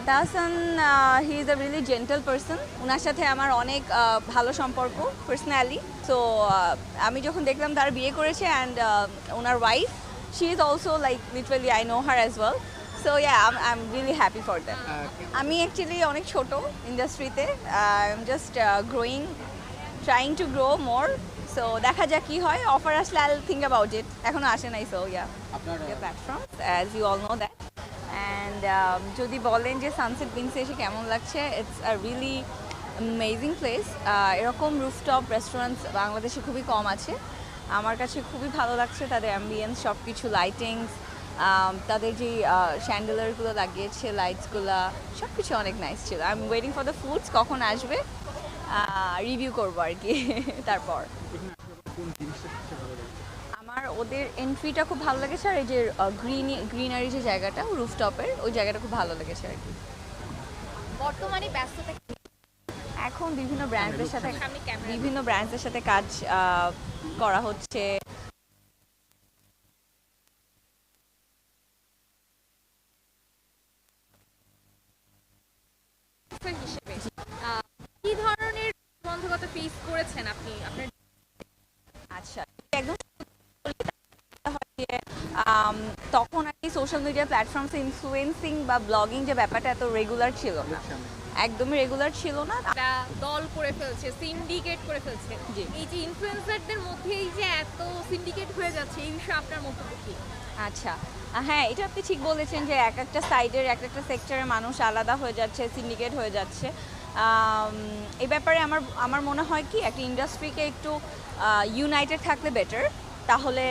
Tahsan he is a really gentle person. ওনার সাথে আমার অনেক ভালো সম্পর্ক পার্সোনালি। সো আমি যখন দেখলাম তার বিয়ে করেছে অ্যান্ড ওনার wife, she is also like literally I know her as well. So yeah I am really happy for that. আমি অ্যাকচুয়ালি অনেক ছোট ইন্ডাস্ট্রিতে, I am just growing, trying to grow more. So দেখা যাক কি হয়, অফার আসলে I will think about it. এখনো আসে নাই। So yeah platform as you all know that. And যদি বলেন যে সানসেট বিনসে এসে কেমন লাগছে, it's a really amazing place. এরকম রুফটপ রেস্টুরেন্টস বাংলাদেশে খুবই কম আছে। আমার কাছে খুবই ভালো লাগছে তাদের অ্যাম্বিয়েন্স, সব কিছু লাইটিংস, তাদের যে শ্যান্ডেলারগুলো লাগিয়েছে, লাইটসগুলো, সব কিছু অনেক নাইস ছিল। I am waiting for the foods, কখন আসবে রিভিউ করবো আর কি। তারপর আমার ওদের এন্ট্রিটা খুব ভালো লেগেছে, আর এই যে গ্রিনারি যে জায়গাটা রুফটপের, ওই জায়গাটা খুব ভালো লেগেছে আর কি। বর্তমানে ব্যস্ততা এখন বিভিন্ন ব্র্যান্ডসের সাথে কাজ করা হচ্ছে। হিসেবে কি ধরনের প্রতিবন্ধকতা ফেস করেছেন আপনি আপনার? আচ্ছা, একদম তখন আর কি সোশ্যাল মিডিয়া প্ল্যাটফর্মসে ইনফ্লুয়েন্সিং বা ব্লগিং যে ব্যাপারটা এত রেগুলার ছিল না, একদমই রেগুলার ছিল না। একটা দল করে ফেলছে, সিন্ডিকেট করে ফেলছে। জি। এই যে ইনফ্লুয়েন্সারদের মধ্যে এই যে এত সিন্ডিকেট হয়ে যাচ্ছে, এই বিষয়ে আপনার মন্তব্য কি? আচ্ছা, হ্যাঁ, এটা আপনি ঠিক বলেছেন যে এক একটা সাইডের এক একটা সেক্টরের মানুষ আলাদা হয়ে যাচ্ছে, সিন্ডিকেট হয়ে যাচ্ছে। এই ব্যাপারে আমার মনে হয় কি, একটা ইন্ডাস্ট্রিকে একটু ইউনাইটেড থাকলে বেটার। তাহলে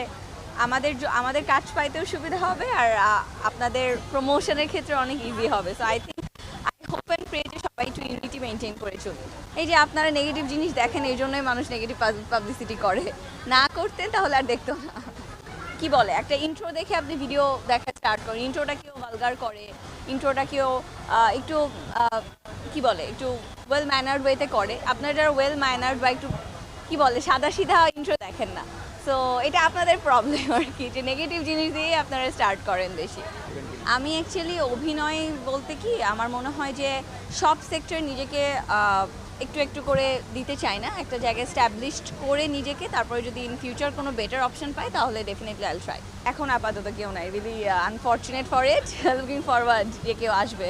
আমাদের কাজ পাইতেও সুবিধা হবে, আর আপনাদের প্রমোশনের ক্ষেত্রে অনেক ইজি হবে। So I hope and pray যে সবাই একটু ইউনিটি মেনটেন করে চলুন। এই যে আপনারা নেগেটিভ জিনিস দেখেন, এই জন্যই মানুষ নেগেটিভ পাবলিসিটি করে। না করতেন তাহলে আর দেখতো না। কি বলে, একটা ইন্ট্রো দেখে আপনি ভিডিও দেখা স্টার্ট করেন, ইন্ট্রোটা কেউ ভালগার করে, ইন্ট্রোটা কেউ একটু কি বলে, একটু ওয়েল ম্যানার্ড ওয়েতে করে। আপনারা যারা ওয়েল ম্যানার্ড বা একটু কি বলে সাদা সিধা ইন্ট্রো দেখেন না। সো এটা আপনাদের প্রবলেম আর কি, যে নেগেটিভ জিনিস দিয়ে আপনারা স্টার্ট করেন বেশি। আমি অ্যাকচুয়ালি অভিনয় বলতে কি, আমার মনে হয় যে সব সেক্টর নিজেকে একটু একটু করে দিতে চাই না, একটা জায়গায় স্ট্যাবলিশড করে নিজেকে, তারপরে যদি ইন ফিউচার কোনো বেটার অপশন পাই তাহলে ডেফিনেটলি আইল ট্রাই। এখন আপাতত কেউ নাই, really unfortunate for it, looking forward যে কেউ আসবে।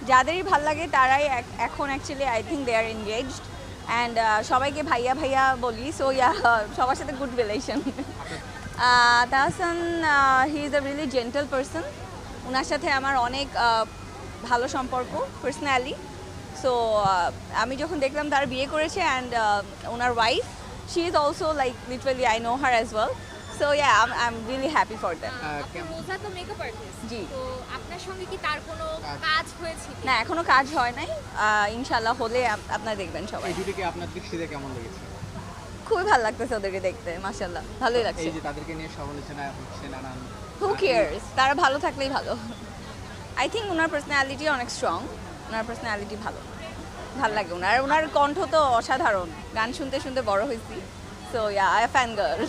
যাদেরই ভাল লাগে তারাই এখন actually I think they are engaged, and সবাইকে ভাইয়া ভাইয়া বলি। সো ইয়া, সবার সাথে good relation. Tahsan he is a really gentle person. ওনার সাথে আমার অনেক ভালো সম্পর্ক পার্সোনালি। সো আমি যখন দেখলাম তার বিয়ে করেছে অ্যান্ড ওনার wife, she is also like literally I know her as well. So yeah I am really happy for that. রোজা তো মেকআপ আর্টিস্ট, জি। তো আপনার সঙ্গে কি তার কোনো কাজ হয়েছে? না, এখনো কাজ হয় নাই। ইনশাল্লাহ হলে আপনারা দেখবেন সবাই। এই জুটিকে আপনার দৃষ্টিতে কেমন লেগেছে? খুবই ভালো লাগতেছে ওদেরকে দেখতে, মাশাআল্লাহ ভালোই লাগছে। এই যে তাদেরকে নিয়ে সমালোচনা হচ্ছে নানান, হু কেয়ার্স, তারা ভালো থাকলেই ভালো। আই থিঙ্ক ওনার পার্সোনালিটি অনেক স্ট্রং, ওনার পার্সোনালিটি ভালো লাগে। ওনার কণ্ঠ তো অসাধারণ, গান শুনতে শুনতে বড় হয়েছি। So yeah I fan girl.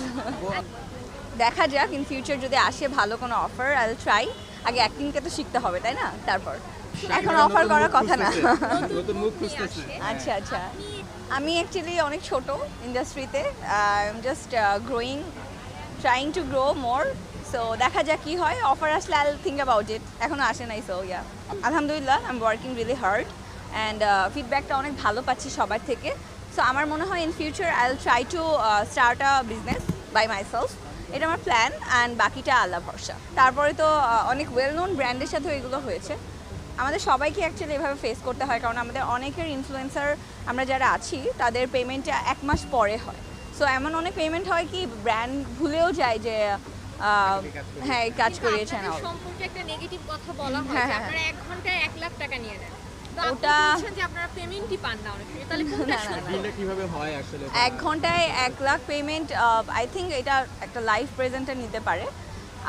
দেখা যাক ইন ফিউচার যদি আসে ভালো কোনো অফার, আই উইল ট্রাই। আগে অ্যাক্টিংকে তো শিখতে হবে, তাই না? তারপর এখন অফার করার কথা না। নতুন মুখ খুঁজতেছে। আচ্ছা আচ্ছা, আমি অ্যাকচুয়ালি অনেক ছোট ইন্ডাস্ট্রিতে, I am just growing, trying to grow more. So দেখা যাক কি হয়, অফার আসলে I will think about it. এখনো আসে নাই। সো ইয়া আলহামদুলিল্লাহ, I am working really hard, and ফিডব্যাকটা অনেক ভালো পাচ্ছি সবার থেকে। সো আমার মনে হয় in future I will try to start a business by myself. এটা আমার প্ল্যান, অ্যান্ড বাকিটা আল্লাহ ভরসা। তারপরে তো অনেক ওয়েল নোন ব্র্যান্ডের সাথেও এগুলো হয়েছে। আমাদের সবাইকে অ্যাকচুয়ালি এভাবে ফেস করতে হয়, কারণ আমাদের অনেকের ইনফ্লুয়েন্সার আমরা যারা আছি তাদের পেমেন্টটা 1 মাস পরে হয়। সো এমন অনেক পেমেন্ট হয় কি ব্র্যান্ড ভুলেও যায় যে হ্যাঁ এই কাজ করিয়েছেন। সম্পর্কে একটা নেগেটিভ কথা বলা হয় হ্যাঁ, যে হ্যাঁ। আপনারা 1 ঘন্টায় 1 লাখ টাকা নিয়ে নেন, তো আপনি ওটা- বলছেন যে আপনারা পেমেন্টই পান না অনেক সময়, তাহলে কোনটা না, না, সত্য? ডিলটা কিভাবে হয় আসলে? 1 ঘন্টায় 1 লাখ পেমেন্ট, আই থিঙ্ক এটা একটা লাইভ প্রেজেন্টার নিতে পারে।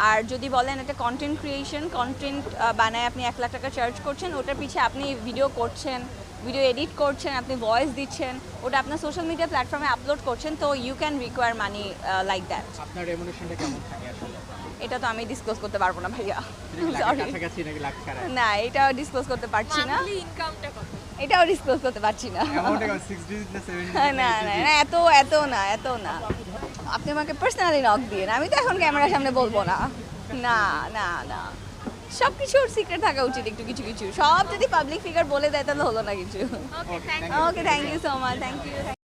আর যদি বলেন এটা কন্টেন্ট ক্রিয়েশন, কন্টেন্ট বানায় আপনি 1 লাখ টাকা চার্জ করছেন, ওটার পিছিয়ে আপনি ভিডিও করছেন, ভিডিও এডিট করছেন, আপনি ভয়েস দিচ্ছেন, ওটা আপনার সোশ্যাল মিডিয়া প্ল্যাটফর্মে আপলোড করছেন, তো you can require money like that. আপনার রেমুনেশনটা কেমন থাকে আসলে? এটা তো আমি ডিসক্লোজ করতে পারবো না ভাইয়া। Sorry. কাছাকাছি নাকি লাখ ছাড়া না এটাও ডিসক্লোজ করতে পারছি না, মান্থলি ইনকামটা কত? এটাও ডিসক্লোজ করতে পারছি না। অ্যামাউন্ট কেমন 6 ডিজিট না 7 না না না, এত না। আপনি আমাকে পার্সোনালি নক দিয়ে আমি তো এখন ক্যামেরার সামনে বলবো না। না না না, সব কিছুর সিক্রেট থাকা উচিত, একটু কিছু কিছু সব যদি পাবলিক ফিগার বলে দেয় তাহলে হলো না কিছু। Okay, thank thank you. Okay, thank you so much, thank you.